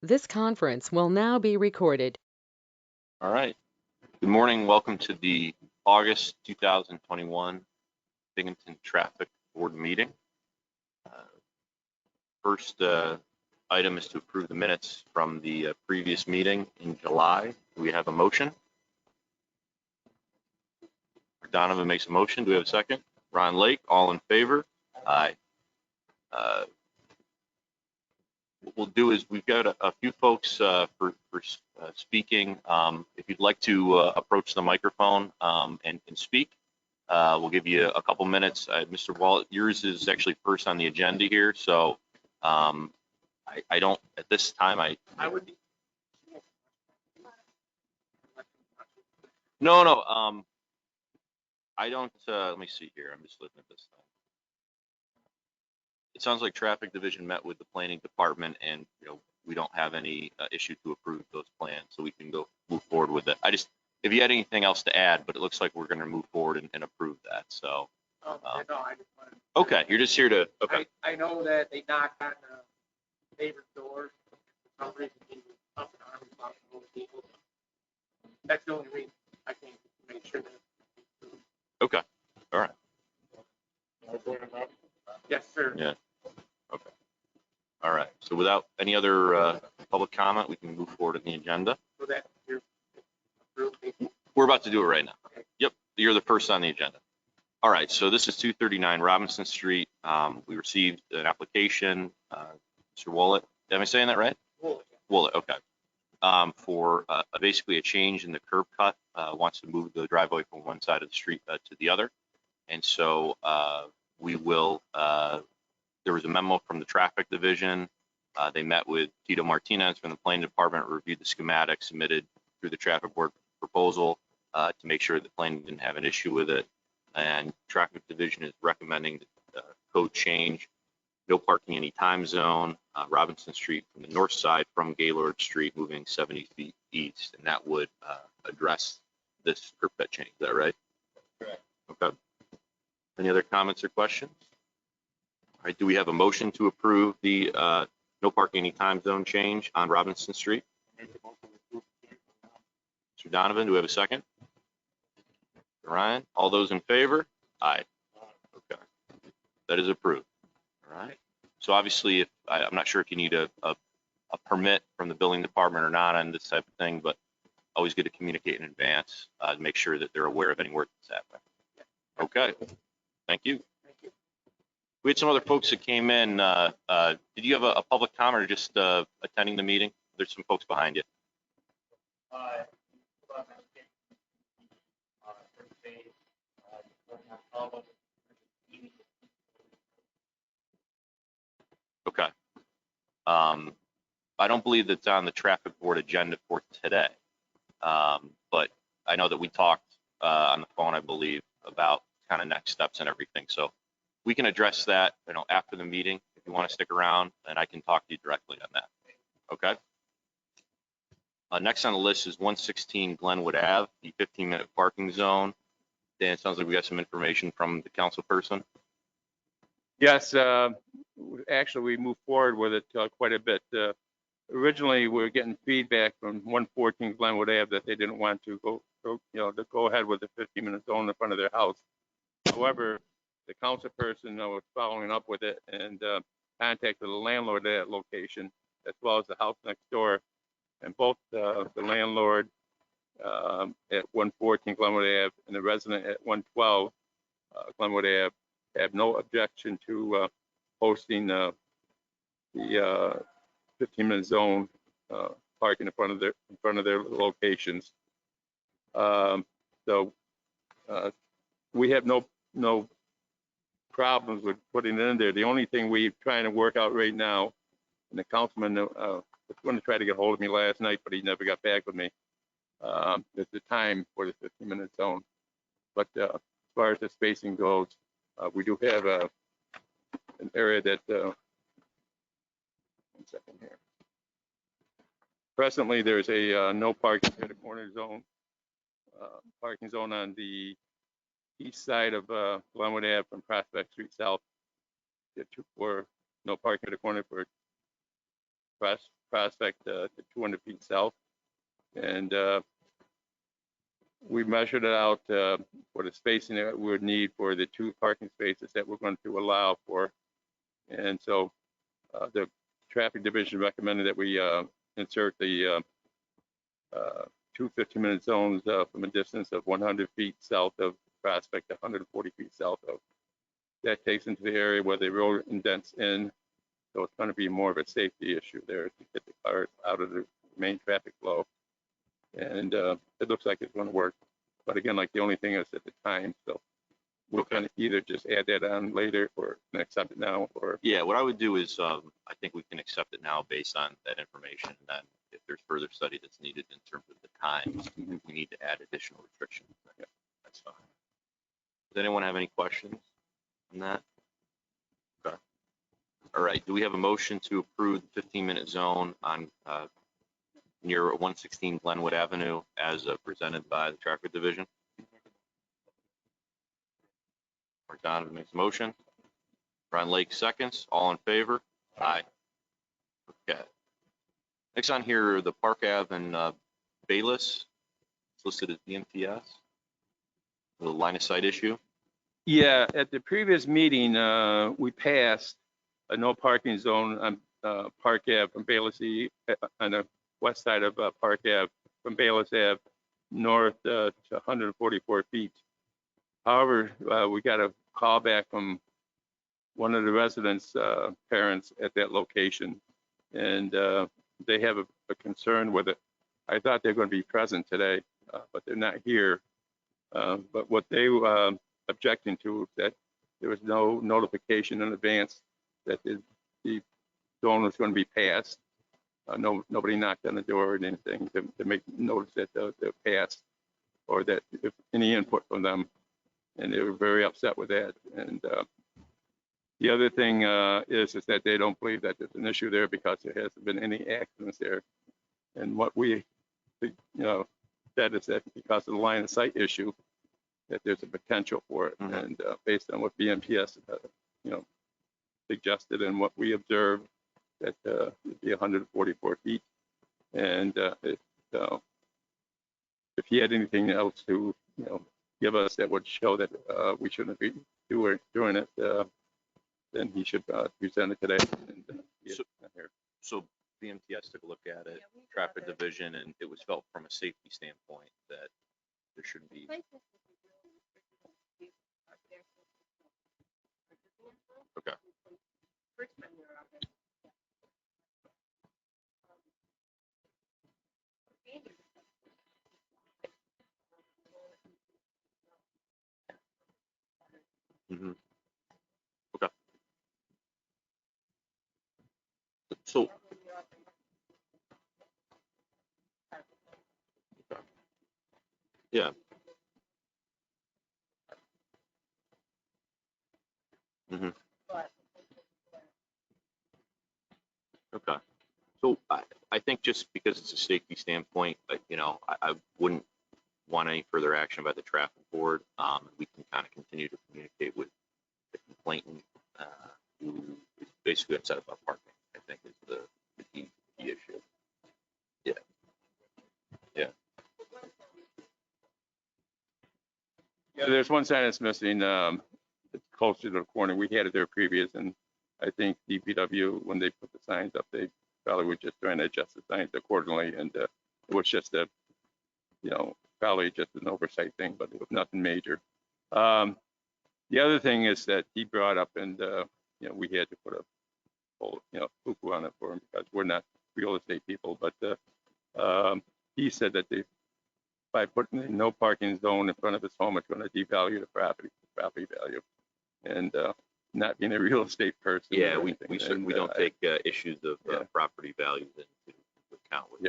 This conference will now be recorded. All right. Good morning. Welcome to the August 2021 Binghamton Traffic Board meeting. First item is to approve the minutes from the previous meeting in July. Do we have a motion? Donovan makes a motion. Do we have a second? Ron Lake, all in favor? Aye. What we'll do is we've got a few folks for speaking. If you'd like to approach the microphone and speak, we'll give you a couple minutes. Mr. Wallet, yours is actually first on the agenda here, so I don't, at this time, I would be. No, I don't, let me see here. I'm just looking at this thing. It sounds like traffic division met with the planning department and, we don't have any issue to approve those plans, so we can move forward with it. If you had anything else to add, but it looks like we're going to move forward and approve that, so. No, I just wanted. Okay, you're just here to, okay. I know that they knocked on the neighbor's door. For some reason, he was up in arms about those people. That's the only reason I think to make sure that. Okay, all right. Yes, sir. Yeah, okay. All right, so without any other public comment, we can move forward in the agenda. So that you're approved. We're about to do it right now. Okay. Yep, you're the first on the agenda. All right, so this is 239 Robinson Street. We received an application, Mr. Wallet, am I saying that right? Wallet, okay. For basically a change in the curb cut, wants to move the driveway from one side of the street to the other. And so we will, there was a memo from the traffic division. They met with Tito Martinez from the planning department, reviewed the schematic submitted through the traffic board proposal to make sure the planning didn't have an issue with it. And traffic division is recommending the code change, no parking any time zone, Robinson Street from the north side from Gaylord Street moving 70 feet east. And that would address this curb cut change. Is that right? Correct. Okay. Any other comments or questions? All right, do we have a motion to approve the no parking any time zone change on Robinson Street? Mr. Donovan, do we have a second? Ryan, all those in favor? Aye. Okay, that is approved. All right. So obviously, if I'm not sure if you need a permit from the building department or not on this type of thing, but always good to communicate in advance to make sure that they're aware of any work that's happening. Okay, thank you. Thank you. We had some other folks that came in. Did you have a public comment or just attending the meeting? There's some folks behind you. Okay. I don't believe that's on the traffic board agenda for today. But I know that we talked on the phone, I believe, about kind of next steps and everything. So we can address that, after the meeting if you want to stick around, and I can talk to you directly on that. Okay. Next on the list is 116 Glenwood Ave, the 15-minute parking zone. Dan, it sounds like we got some information from the council person. Yes, actually, we moved forward with it quite a bit. Originally, we were getting feedback from 114 Glenwood Ave that they didn't want to go ahead with the 15-minute zone in front of their house. However, the council person was following up with it and contacted the landlord at that location, as well as the house next door. And both the landlord at 114 Glenwood Ave and the resident at 112 Glenwood Ave have no objection to hosting the 15-minute zone parking in front of their locations. So we have no problems with putting it in there. The only thing we're trying to work out right now, and the councilman was going to try to get hold of me last night, but he never got back with me, is the time for the 15-minute zone. But as far as the spacing goes, we do have an area that, 1 second here. Presently, there's a no parking at the corner zone, parking zone on the east side of Glenwood Ave from Prospect Street South. For no parking at the corner for Prospect to 200 feet south. And we measured it out for the spacing that we would need for the 2 parking spaces that we're going to allow for. And so the traffic division recommended that we insert the 2 15-minute zones from a distance of 100 feet south of Prospect, 140 feet south of. That takes into the area where the road indents in. So it's going to be more of a safety issue there to get the cars out of the main traffic flow. And it looks like it's going to work. But again, like the only thing is at the time. So we're going to either just add that on later or accept it now. Or Yeah, what I would do is I think we can accept it now based on that information. And then if there's further study that's needed in terms of the times, we need to add additional restrictions. Yeah, that's fine. Does anyone have any questions on that? Okay. All right. Do we have a motion to approve the 15-minute zone on near 116 Glenwood Avenue as presented by the traffic division? Mark Donovan makes a motion. Brian Lake seconds. All in favor? Aye. Okay. Next on here, the Park Ave and Bayless, it's listed as BMTS. The line of sight issue. yeah, at the previous meeting, we passed a no parking zone on Park Ave from Bayless on the west side of Park Ave from Bayless Ave north to 144 feet. However, we got a call back from one of the residents' parents at that location, and they have a concern with it. I thought they were going to be present today, but they're not here. But what they were objecting to is that there was no notification in advance that the zone was going to be passed. Nobody knocked on the door or anything to make notice that they're passed or that if any input from them. And they were very upset with that. And the other thing is that they don't believe that there's an issue there because there hasn't been any accidents there. And what we, said is that because of the line of sight issue, that there's a potential for it. Mm-hmm. And based on what BMTS, suggested and what we observed, that it'd be 144 feet. And if he had anything else to, give us that would show that we shouldn't be doing it, then he should present it today. And, So BMTS took a look at it, traffic division, and it was felt from a safety standpoint that there shouldn't be. Okay. Mm-hmm. Okay. So. Okay. Yeah. Mm-hmm. Okay. So I think just because it's a safety standpoint, I wouldn't want any further action by the traffic board. We can kind of continue to communicate with the complainant, who is basically upset about parking, I think is the key issue. Yeah. Yeah. Yeah, there's one sign that's missing. It's closer to the corner. We had it there previous, and I think DPW, when they put the signs up, they probably were just trying to adjust the signs accordingly, and it was just probably just an oversight thing, but it was nothing major. The other thing is that he brought up, and we had to put a whole, cuckoo on it for him because we're not real estate people, but he said that by putting a no parking zone in front of his home, it's going to devalue the property value. And not being a real estate person. Yeah, we don't take issues of property values into account with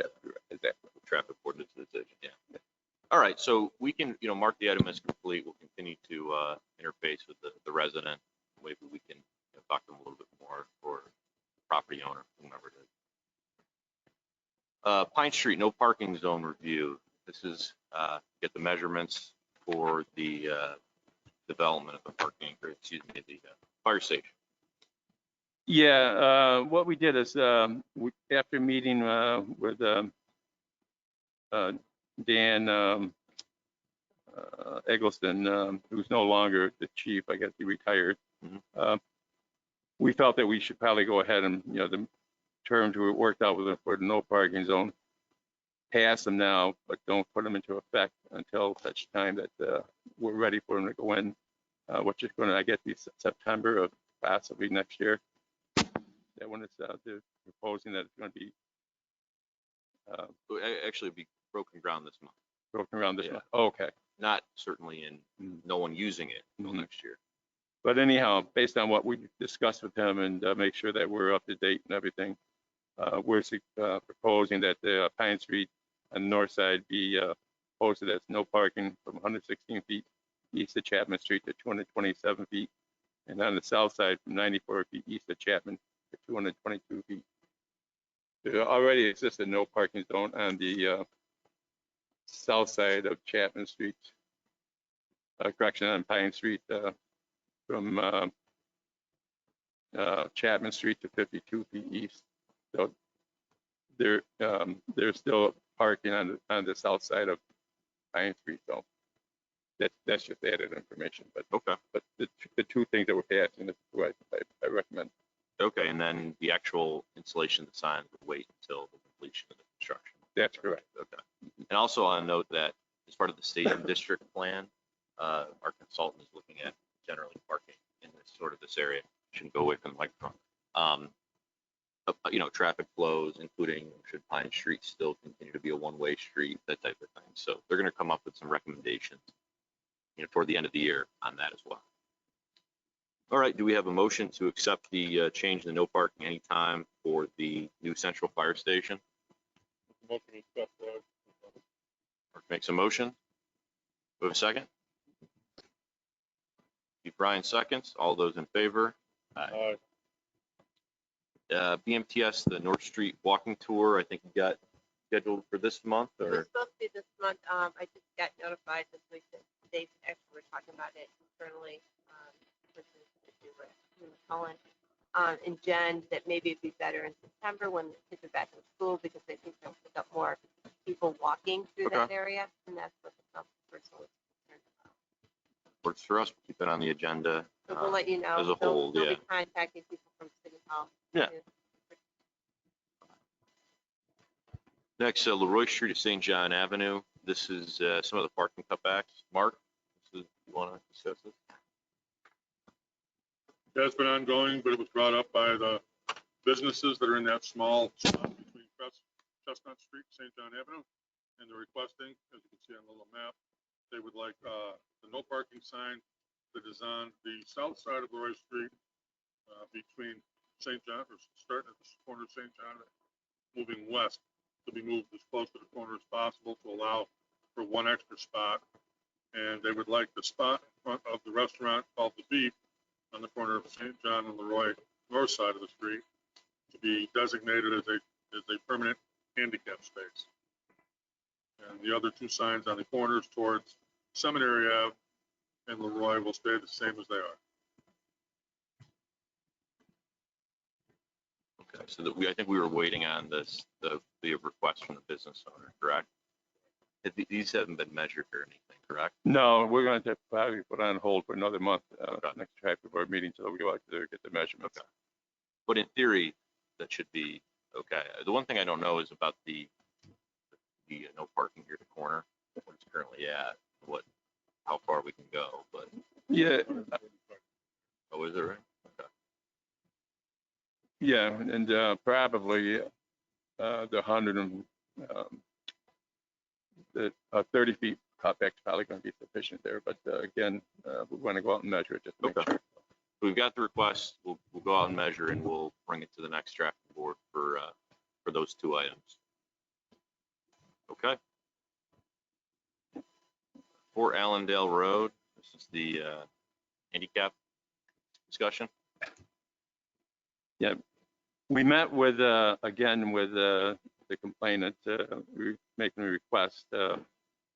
exactly. the traffic ordinance decision. Yeah. All right, so we can mark the item as complete. We'll continue to interface with the resident. Maybe we can talk to them a little bit more, or property owner, whomever it is. Pine Street no parking zone review. This is get the measurements for the development of the parking, the fire station. Yeah, what we did is, after meeting with Dan Eggleston, who's no longer the chief, I guess he retired. Mhm. We felt that we should probably go ahead and, the terms we worked out with them for the no parking zone, pass them now, but don't put them into effect until such time that we're ready for them to go in, which is going to, I guess, be September of possibly next year. That when it's they're proposing that it's going to be Actually, it'd be broken ground this month. broken around this Yeah. month. Oh, okay. Not certainly in no one using it until Mhm. next year. But anyhow, based on what we discussed with him and make sure that we're up to date and everything, we're proposing that the Pine Street on the north side be posted as no parking from 116 feet east of Chapman Street to 227 feet, and on the south side from 94 feet east of Chapman to 222 feet. There already exists a no parking zone on the south side of Chapman Street, correction, on Pine Street, from Chapman Street to 52 feet east. So there's still parking on the south side of Pine Street. So that's just added information. But Okay. but the two things that we're passing is what I recommend. Okay, and then the actual installation of the signs would wait until the completion of the construction. That's correct. Okay. And also on note that as part of the stadium district plan, our consultant is looking at generally parking in this area. Shouldn't go away from the microphone. Traffic flows, including should Pine Street still continue to be a one-way street, that type of thing. So they're going to come up with some recommendations, toward the end of the year on that as well. All right, do we have a motion to accept the change in the no parking anytime for the new central fire station? Mark makes a motion. Do we have a second? Brian seconds. All those in favor? Aye. BMTS, the North Street walking tour, I think you got scheduled for this month, It was or? supposed to be this month. I just got notified this week that they actually were talking about it internally, which is to do with Cullen and Jen, that maybe it'd be better in September when the kids are back in school, because they think they'll pick up more people walking through that area, and that's what the person was concerned about. Works for us. Keep it on the agenda. So we'll let you know. As a whole, They'll yeah. be contacting people from City Hall. Yeah. Next, Leroy Street to St. John Avenue. This is some of the parking cutbacks. Mark, you want to discuss this? Yeah, it's been ongoing, but it was brought up by the businesses that are in that small spot between Chestnut Street and St. John Avenue. And they're requesting, as you can see on the little map, they would like the no parking sign that is on the south side of Leroy Street between St. John, or starting at the corner of St. John, moving west, to be moved as close to the corner as possible to allow for one extra spot. And they would like the spot in front of the restaurant called The Beef on the corner of St. John and Leroy, north side of the street, to be designated as a permanent handicap space. And the other two signs on the corners towards Seminary Ave and Leroy will stay the same as they are. Okay, so I think we were waiting on this, the request from the business owner, correct? These haven't been measured or anything, correct? No, we're going to probably put on hold for another month, Okay. next traffic board meeting, so we go out there, get the measurements. Okay. But in theory, that should be okay. The one thing I don't know is about the no parking here at the corner, what it's currently at, how far we can go, but. Yeah. Oh, is it right? Okay. Yeah, and probably the 100 and the 30 feet cutback is probably going to be sufficient there. But again, we want to go out and measure it just to make Okay. sure. We've got the request. We'll go out and measure, and we'll bring it to the next traffic board for those two items. Okay. For Allendale Road, this is the handicap discussion. Yeah, we met with again with the complainant, making a request.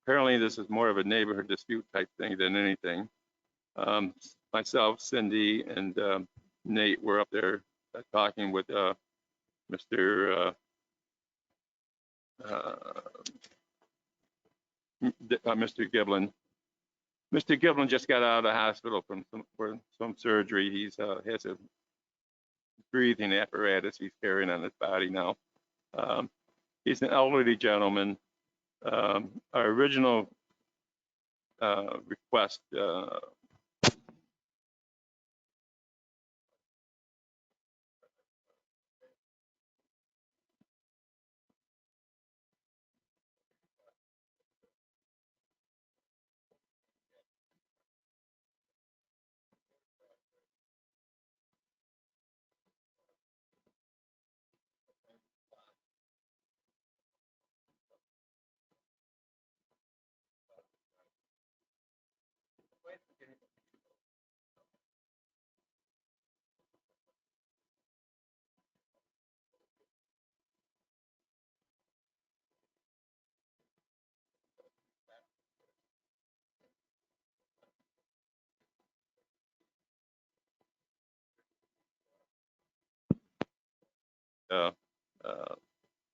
Apparently, this is more of a neighborhood dispute type thing than anything. Myself, Cindy, and Nate were up there talking with Mr. Mr. Giblin. Mr. Giblin just got out of the hospital for some surgery. He's has a breathing apparatus he's carrying on his body now. He's an elderly gentleman. Our original request uh,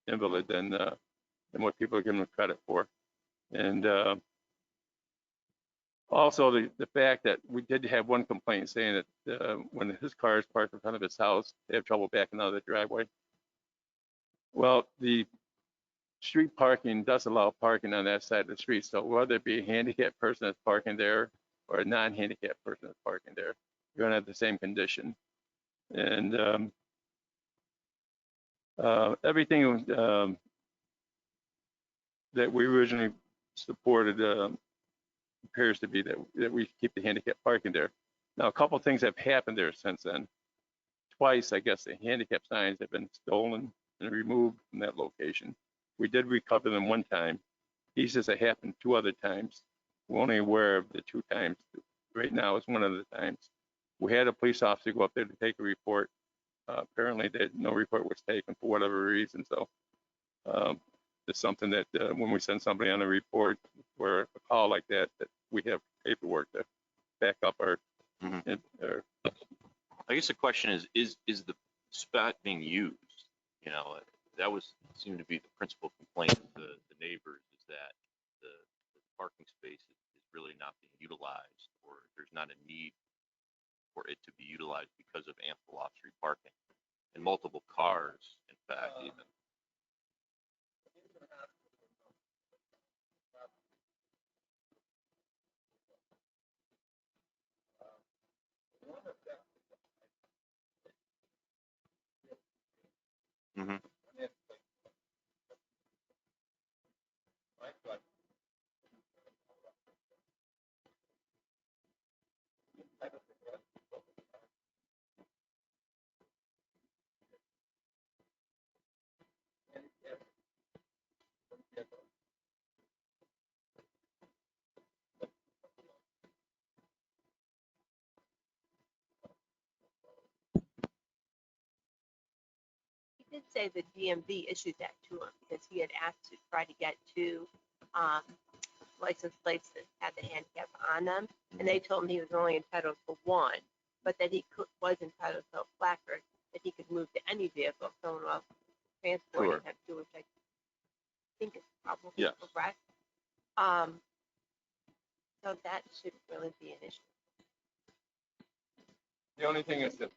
invalid than what people are giving him credit for. And also the fact that we did have one complaint saying that when his car is parked in front of his house, they have trouble backing out of the driveway. Well, the street parking does allow parking on that side of the street. So whether it be a handicapped person that's parking there or a non-handicapped person that's parking there, you're gonna have the same condition. And everything that we originally supported appears to be that we keep the handicap parking there. Now, a couple of things have happened there since then. Twice, I guess, the handicap signs have been stolen and removed from that location. We did recover them one time. He says it happened 2 other times. We're only aware of the 2 times. Right now, it's one of the times. We had a police officer go up there to take a report. Apparently, no report was taken for whatever reason. So it's something that when we send somebody on a report or a call like that, that we have paperwork to back up our. Mhm. I guess the question is the spot being used? You know, that seemed to be the principal complaint of the neighbors, is that the parking space is really not being utilized, or there's not a need for it to be utilized because of ample off-street parking and multiple cars, in fact, even. Mm-hmm. He did say the DMV issued that to him because he had asked to try to get 2 um, license plates that had the handicap on them, and they told him he was only entitled to 1, but that he was entitled to a placard that he could move to any vehicle someone else transporting Sure. him to, which I think is probably Yes. correct. So that shouldn't really be an issue. The only thing is that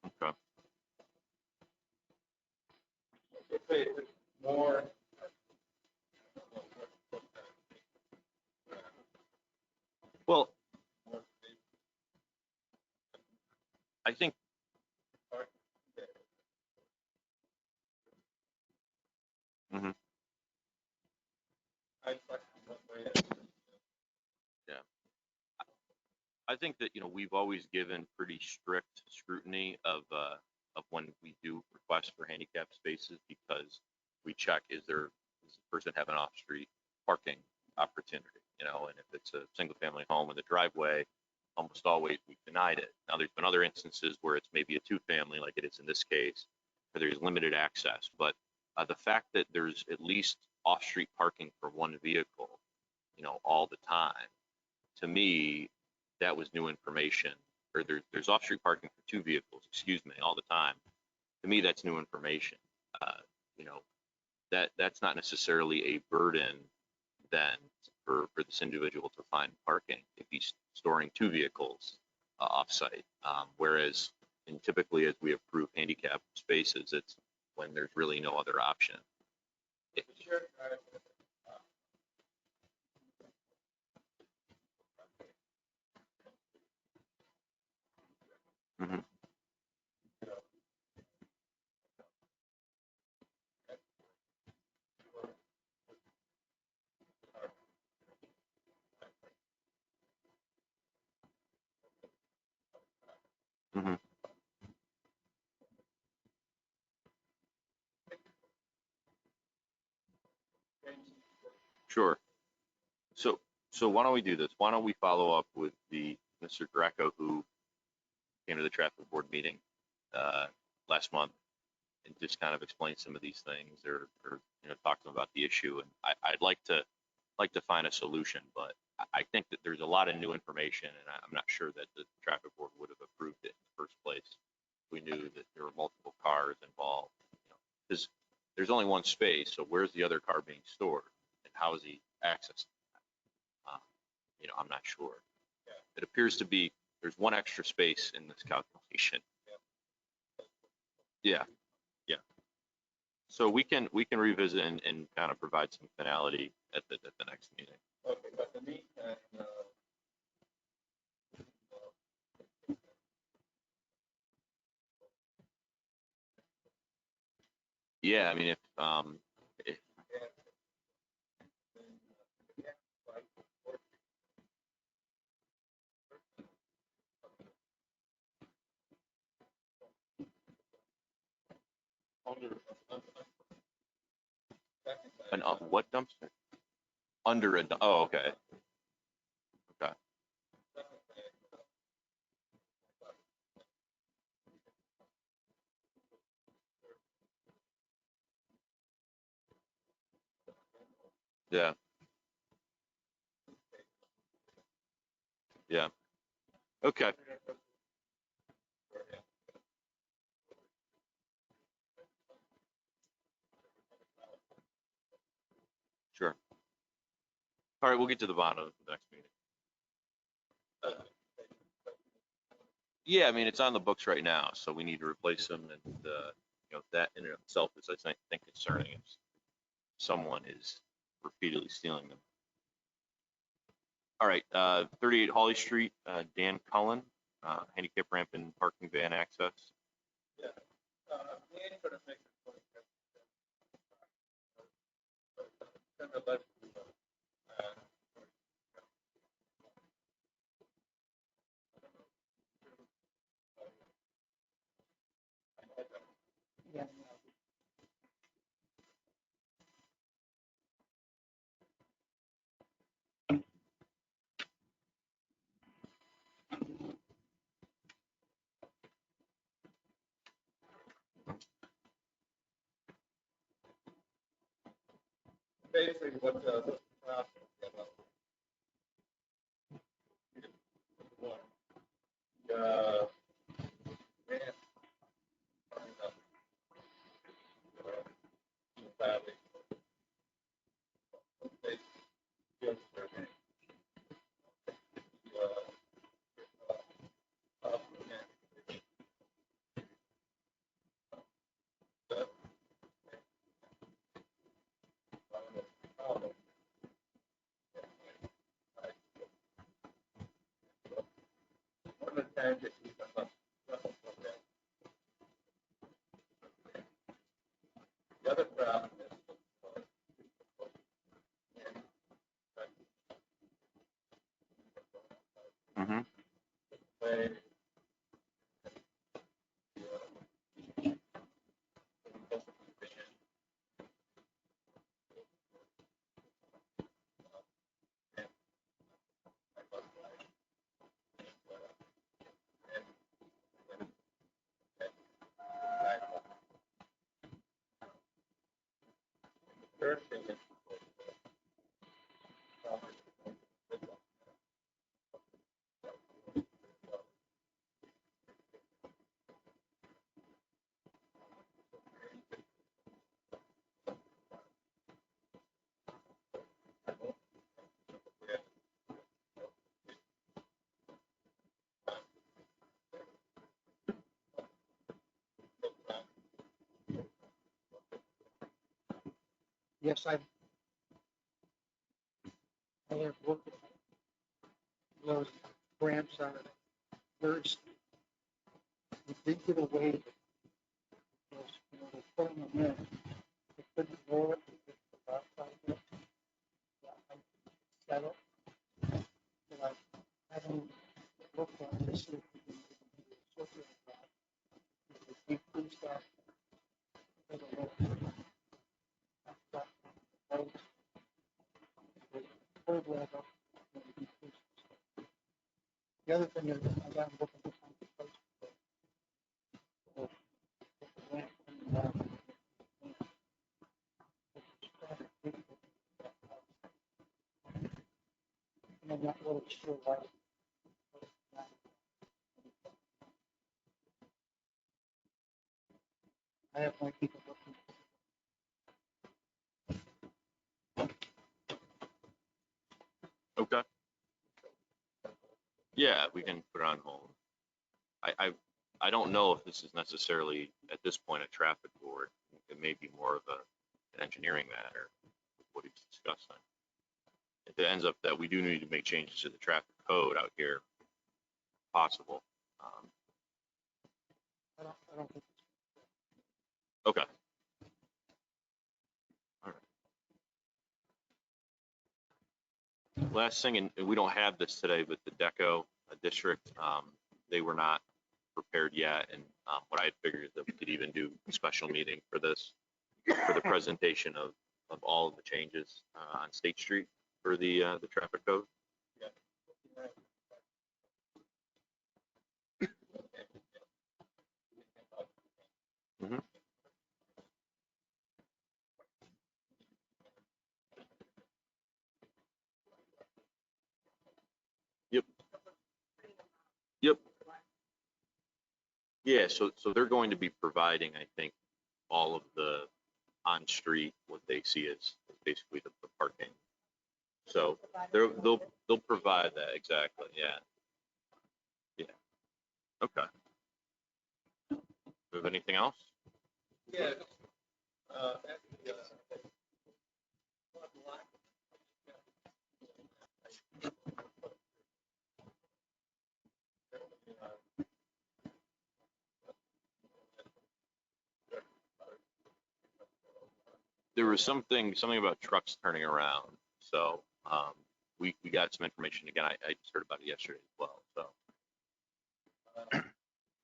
Okay. more. Well, I think. Mm-hmm. Yeah. I think that, we've always given pretty strict scrutiny of when we do requests for handicap spaces, because we check, does the person have an off-street parking opportunity, and if it's a single family home in the driveway, almost always we've denied it. Now, there's been other instances where it's maybe a two-family, like it is in this case, where there's limited access. But the fact that there's at least off-street parking for one vehicle, all the time, to me, that was new information. Or there's off-street parking for two vehicles, excuse me, all the time. To me, that's new information. You know, that's not necessarily a burden then for this individual to find parking if he's storing two vehicles off-site. Whereas, and typically as we approve handicap spaces, it's when there's really no other option. Mhm. Mhm. Sure. So why don't we do this? Why don't we follow up with the Mr. Greco who came to the traffic board meeting last month and just kind of explain some of these things or talk to them about the issue. And I'd like to find a solution, but I think that there's a lot of new information, and I'm not sure that the traffic board would have approved it in the first place. We knew that there were multiple cars involved, because there's only one space. So where's the other car being stored, and how is he accessing that? I'm not sure. It appears to be there's one extra space in this calculation. Yeah, yeah. So we can revisit and kind of provide some finality at the next meeting. Okay, but the meantime, Yeah, I mean, if what dumpster? Under a, oh, okay. Okay. Yeah. Yeah. Okay. Sure. All right, we'll get to the bottom of the next meeting. Yeah, I mean, it's on the books right now, so we need to replace them, and that in itself is, I think, concerning if someone is repeatedly stealing them. All right, 38 Holly Street, Dan Cullen, handicap ramp and parking van access. basically what the other problem Mm-hmm. is Yes, I have looked at those ramps on Third Street. We did get away with those, they're putting them in. They couldn't roll it because of the outside of it. Yeah, I set it. But I haven't looked at it to see if we can do a circular route. If we increase that, it'll look. I've got those. Third level, and decrease. The other thing is, I got looking for some place to put the ramp coming down. And I'm not really sure why. I have my people looking. Okay. Yeah, we can put it on hold. I don't know if this is necessarily at this point a traffic board. It may be more of an engineering matter, what he's discussing. If it ends up that we do need to make changes to the traffic code out here, possible. I don't think. Okay. All right. Last thing, and we don't have this today, but the DECO district, they were not prepared yet. And what I had figured is that we could even do a special meeting for this, for the presentation of all of the changes on State Street for the traffic code. Mhm. Yep. Yep. Yeah, so they're going to be providing, I think, all of the on-street, what they see as basically the parking. So they'll provide that, exactly, yeah. Yeah, okay. Do you have anything else? Yeah. There was something about trucks turning around. So we got some information. Again, I just heard about it yesterday as well. So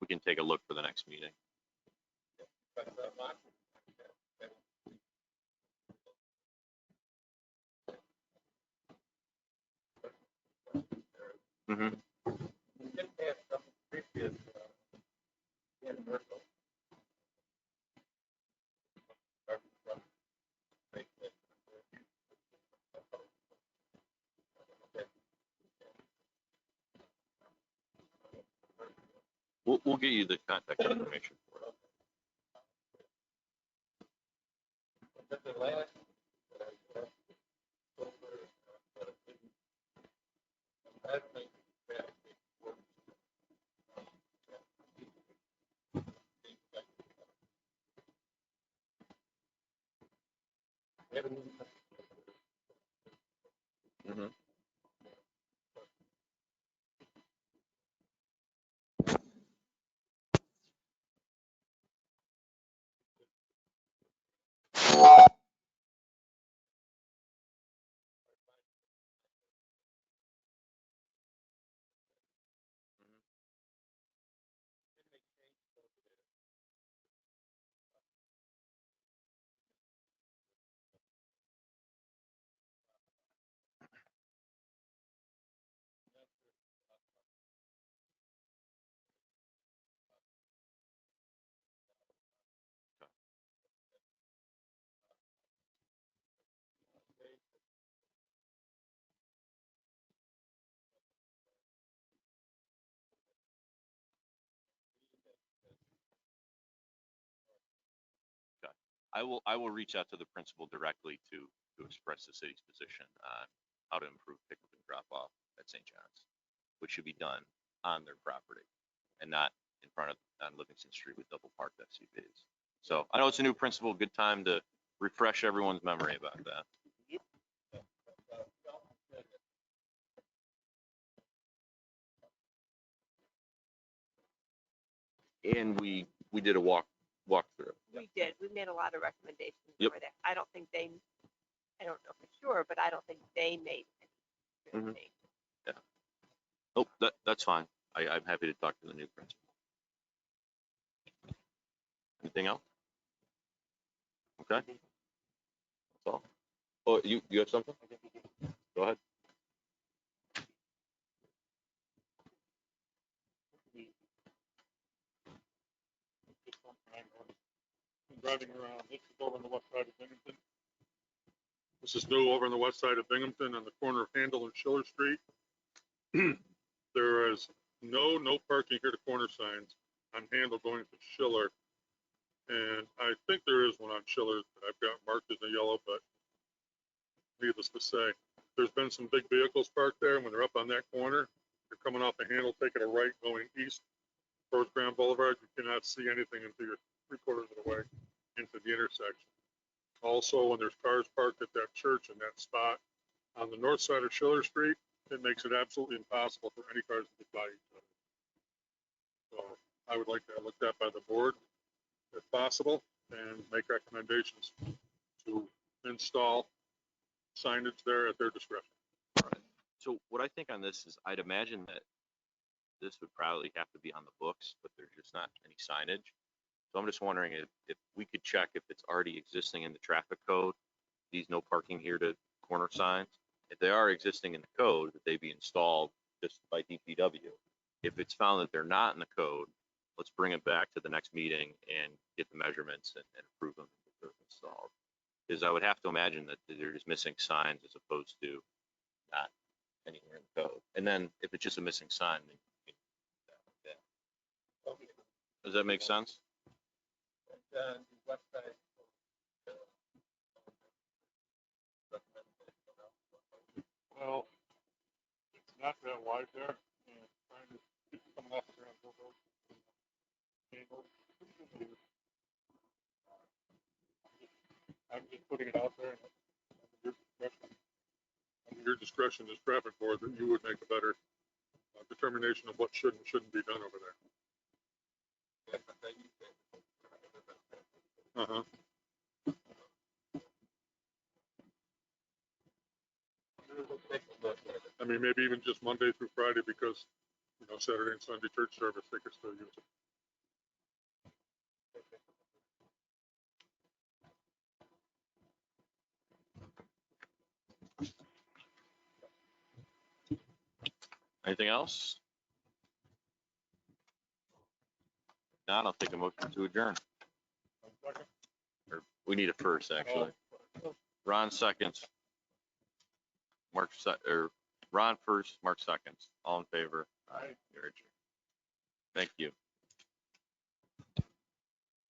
we can take a look for the next meeting. Mm-hmm. We'll get you the contact information for it. Mm-hmm. I will reach out to the principal directly to express the city's position on how to improve pickup and drop off at St. John's, which should be done on their property and not in front of, on Livingston Street with double parked SUVs. So I know it's a new principle, good time to refresh everyone's memory about that. And we did a walkthrough. We did. We made a lot of recommendations Yep. over there. I don't know for sure, but I don't think they made any Mhm. changes. Oh, that's fine. I'm happy to talk to the new principal. Anything else? Okay. That's all. Oh, you have something? Go ahead. Driving around, this is over on the west side of Binghamton. This is new over on the west side of Binghamton on the corner of Handel and Schiller Street. There is no parking here to corner signs on Handel going to Schiller. And I think there is one on Schiller that I've got marked as a yellow, but needless to say, there's been some big vehicles parked there. When they're up on that corner, they're coming off the Handel, taking a right going east towards Grand Boulevard. You cannot see anything until you're 3/4 of the way into the intersection. Also, when there's cars parked at that church in that spot on the north side of Schiller Street, it makes it absolutely impossible for any cars to get by each other. So I would like that looked at by the board, if possible, and make recommendations to install signage there at their discretion. All right. So what I think on this is I'd imagine that this would probably have to be on the books, but there's just not any signage. So I'm just wondering if we could check if it's already existing in the traffic code, these no parking here to corner signs. If they are existing in the code, that they be installed just by DPW. If it's found that they're not in the code, let's bring it back to the next meeting and get the measurements and approve them if they're installed. Because I would have to imagine that they're just missing signs as opposed to not anywhere in the code. And then if it's just a missing sign, then you can, yeah. Does that make sense? Well, it's not that wide there, and trying to get coming off the Grand Boulevard. I'm just putting it out there. Under your discretion as traffic board, that you would make a better determination of what should and shouldn't be done over there. Uh-huh. I mean, maybe even just Monday through Friday, because, Saturday and Sunday church service, they could still use it. Anything else? Not, I'll take a motion to adjourn. Or we need a first, actually. Ron seconds. Ron first, Mark seconds. All in favor? Aye. You're adjourned. Thank you.